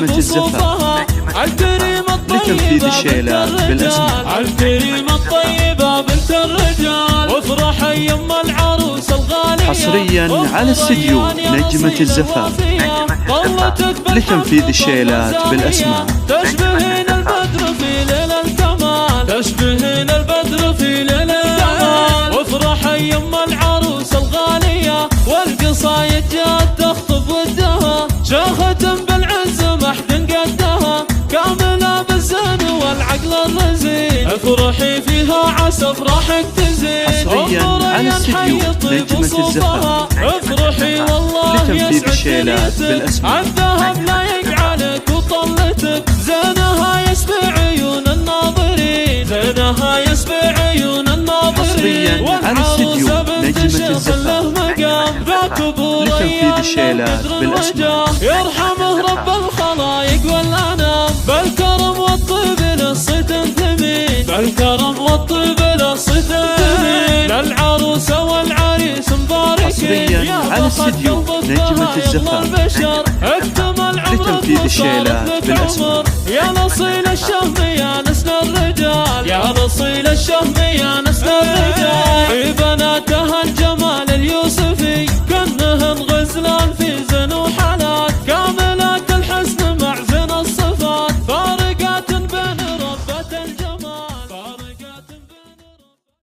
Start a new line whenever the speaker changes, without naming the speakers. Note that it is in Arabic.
نجمة الزفاف لتنفيذ الشيلات بالأسماء.
الكريمة الطيبة بنت الرجال وافرح يم العروس الغالية
حصريا على استديو نجمة الزفاف لتنفيذ الشيلات بالأسماء.
تشبهين البدر في ليل الكمال، تشبهين البدر في ليل الكمال، وافرح يم العروس الغالية والقصايد جات تخطب ودها، شاخة بالعز محد قدها، كاملة بالزين والعقل الرزين، افرحي فيها عسى افراحك تزين.
حصريا على استديو نجمة الزفاف
افرحي والله
لتنفيذ الشيلات بالأسماء.
الذهب لايق عليك وطلتك، زينها يسبع عيون الناظرين، زينها يسبع عيون الناظرين.
حصريا على استديو نجمة الزفاف لتنفيذ الشيلات بالأسماء.
يرحمه رب الخلايق والأنام، بالكرم والطيب للصيت ثمين، بالكرم والطيب للصيت ثمين، للعروسة والعريس مباركين.
حصريا على استديو نجمة الزفاف لتنفيذ الشيلات بالأسماء.
يا نصيل الشهم يا نسل الرجال، يا نصيل الشهم يا نسل الرجال، في بنات